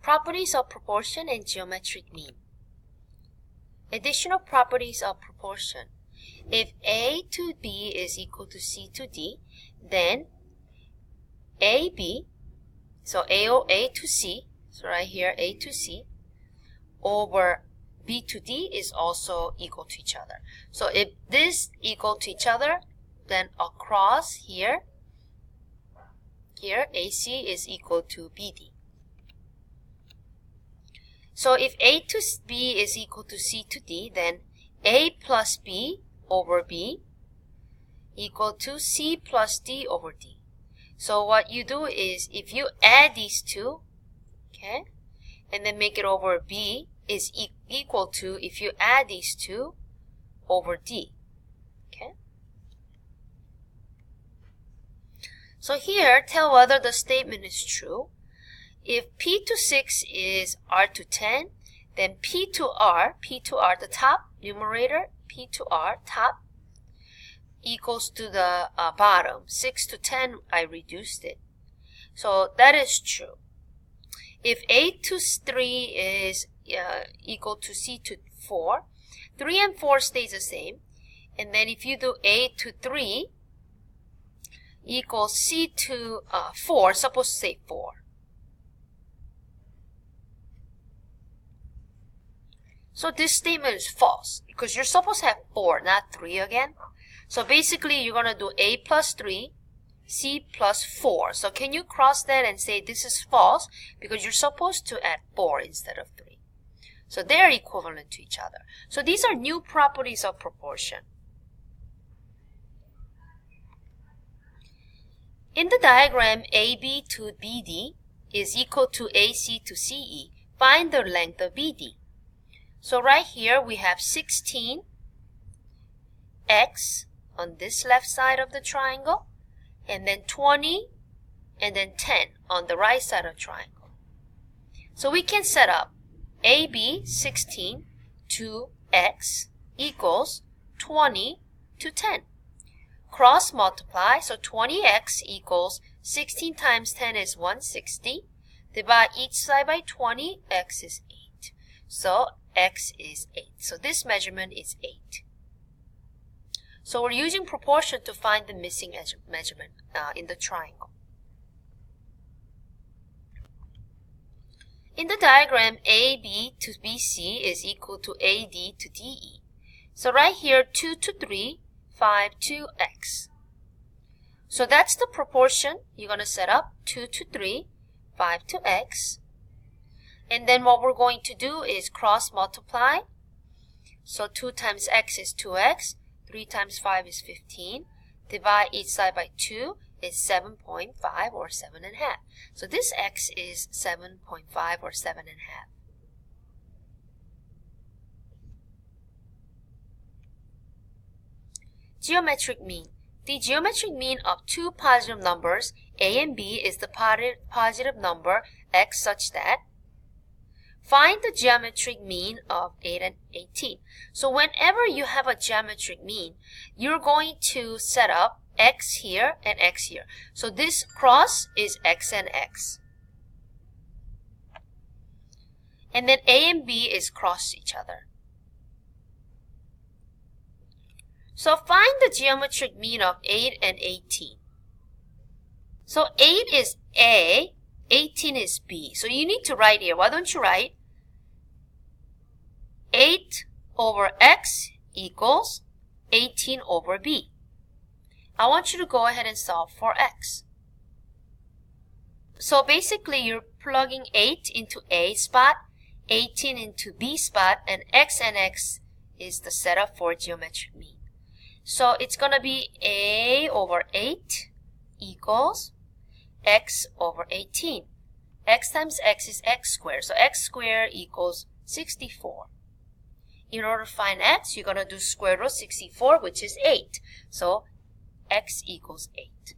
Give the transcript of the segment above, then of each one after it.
Properties of proportion and geometric mean. Additional properties of proportion. If A to B is equal to C to D, then AB, so A to C, so right here A to C, over B to D is also equal to each other. So if this equal to each other, then across here AC is equal to BD. So if A to B is equal to C to D, then A plus B over B equal to C plus D over D. So what you do is, if you add these two, okay, and then make it over B is equal to, if you add these two, over D, okay? So here, tell whether the statement is true. If P to 6 is R to 10, then P to R, the top numerator, P to R, top, equals to the bottom. 6 to 10, I reduced it. So that is true. If A to 3 is equal to C to 4, 3 and 4 stays the same. And then if you do A to 3 equals C to 4, suppose to say 4. So this statement is false because you're supposed to have 4, not 3 again. So basically you're going to do A plus 3, C plus 4. So can you cross that and say this is false because you're supposed to add 4 instead of 3. So they're equivalent to each other. So these are new properties of proportion. In the diagram, AB to BD is equal to AC to CE. Find the length of BD. So right here we have 16x on this left side of the triangle, and then 20, and then 10 on the right side of the triangle. So we can set up AB 16 to x equals 20 to 10. Cross multiply, so 20x equals 16 times 10 is 160. Divide each side by 20, x is 8. So x is 8. So this measurement is 8. So we're using proportion to find the missing measurement in the triangle. In the diagram, AB to BC is equal to AD to DE. So right here, 2 to 3, 5 to x. So that's the proportion you're going to set up, 2 to 3, 5 to x. And then what we're going to do is cross multiply. So 2 times x is 2x, 3 times 5 is 15. Divide each side by 2 is 7.5 or 7.5. So this x is 7.5 or 7.5. Geometric mean. The geometric mean of two positive numbers, a and b, is the positive number x such that. Find the geometric mean of 8 and 18. So whenever you have a geometric mean, you're going to set up x here and x here. So this cross is x and x. And then a and b is cross each other. So find the geometric mean of 8 and 18. So 8 is A, 18 is B. So you need to write here. Why don't you write 8 over x equals 18 over B. I want you to go ahead and solve for x. So basically you're plugging 8 into A spot, 18 into B spot, and x is the setup for geometric mean. So it's going to be A over 8 equals x over 18. X times x is x squared. So x squared equals 64. In order to find x, you're going to do square root of 64, which is 8. So x equals 8.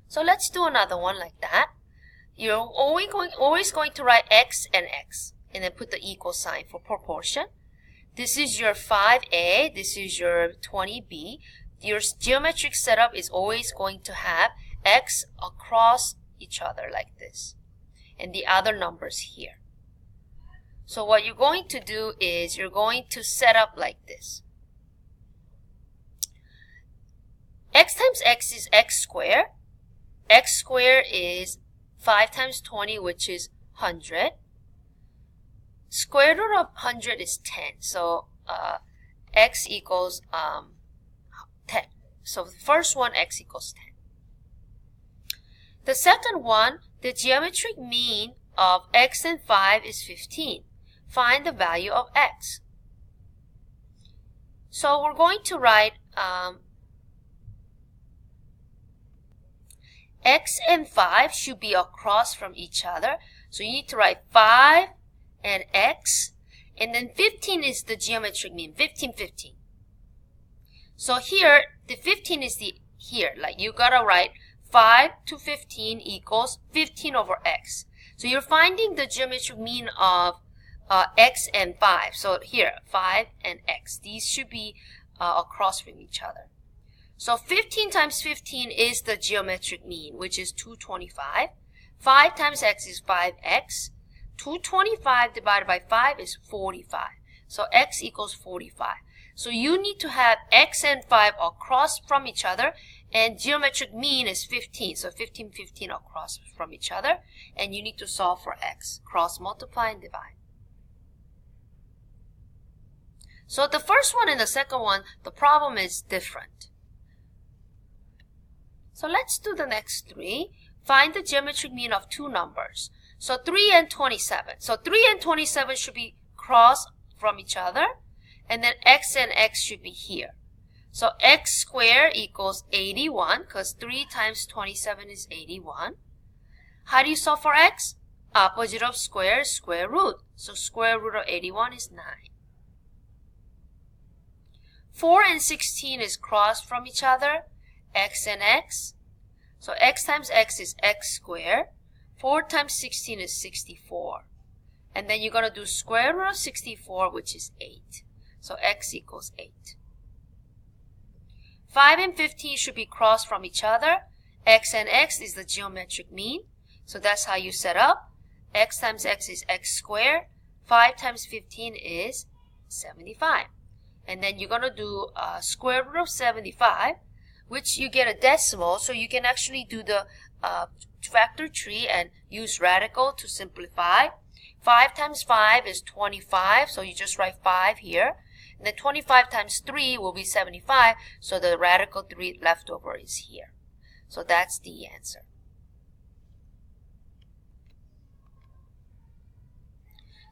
So let's do another one like that. You're always going to write x and x, and then put the equal sign for proportion. This is your 5a, this is your 20b. Your geometric setup is always going to have x across each other like this. and the other numbers here. So what you're going to do is you're going to set up like this. X times x is x squared. X squared is 5 times 20, which is 100. Square root of 100 is 10. So x equals 10. So the first one, x equals 10. The second one, the geometric mean of x and 5 is 15. Find the value of x. So we're going to write x and 5 should be across from each other. So you need to write 5 and x. And then 15 is the geometric mean. 15, 15. So here, the 15 is here. Like you gotta write 5 to 15 equals 15 over x. So you're finding the geometric mean of x and 5. So here, 5 and x. These should be across from each other. So 15 times 15 is the geometric mean, which is 225. 5 times x is 5x. 225 divided by 5 is 45. So x equals 45. So you need to have x and 5 across from each other, and geometric mean is 15. So 15, 15 across from each other, and you need to solve for x. Cross multiply and divide. So the first one and the second one, the problem is different. So let's do the next three. Find the geometric mean of two numbers. So 3 and 27. So 3 and 27 should be cross from each other. And then x and x should be here. So x squared equals 81 because 3 times 27 is 81. How do you solve for x? Opposite of square is square root. So square root of 81 is 9. 4 and 16 is crossed from each other. X and x. So x times x is x squared. 4 times 16 is 64. And then you're going to do square root of 64, which is 8. So x equals 8. 5 and 15 should be crossed from each other. X and x is the geometric mean. So that's how you set up. X times x is x squared. 5 times 15 is 75. And then you're going to do square root of 75, which you get a decimal. So you can actually do the factor tree and use radical to simplify. 5 times 5 is 25. So you just write 5 here. And then 25 times 3 will be 75. So the radical 3 left over is here. So that's the answer.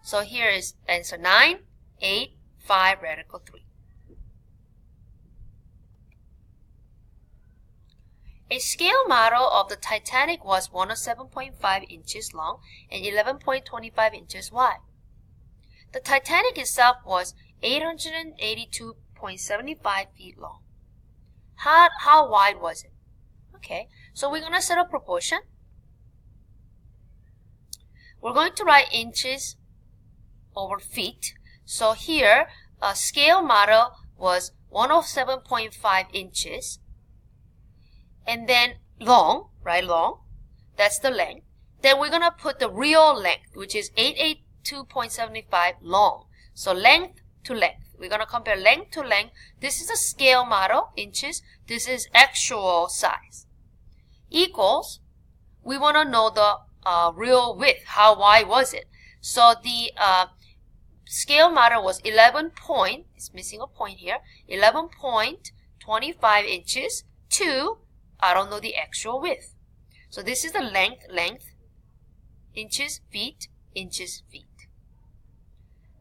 So here is answer 9, 8, 5, radical 3. A scale model of the Titanic was 107.5 inches long and 11.25 inches wide. The Titanic itself was 882.75 feet long. How wide was it? Okay, so we're going to set a proportion. We're going to write inches over feet. So here, a scale model was 107.5 inches. And then long, right, long, that's the length. Then we're going to put the real length, which is 882.75 long. So length to length. We're going to compare length to length. This is a scale model, inches. This is actual size. Equals, we want to know the real width. How wide was it? So the scale model was 11 point, it's missing a point here, 11.25 inches to, I don't know the actual width. So this is the length, inches, feet,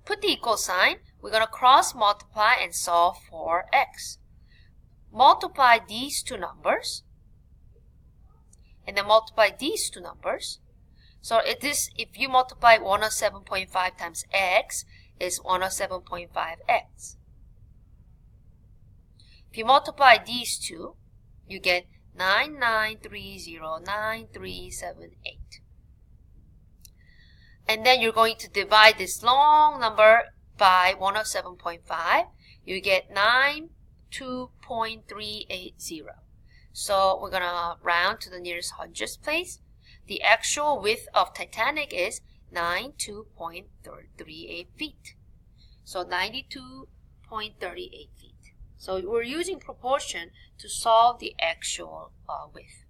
Put the equal sign. We're going to cross multiply and solve for x. Multiply these two numbers. And then multiply these two numbers. So if you multiply 107.5 times x, is 107.5x. If you multiply these two, you get 99309378. And then you're going to divide this long number by 107.5. You get 92.380. So we're going to round to the nearest hundredths place. the actual width of Titanic is 92.38 feet. So 92.38 feet. So we're using proportion to solve the actual width.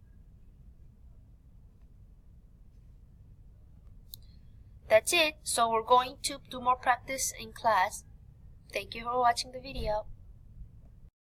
That's it. So we're going to do more practice in class. Thank you for watching the video.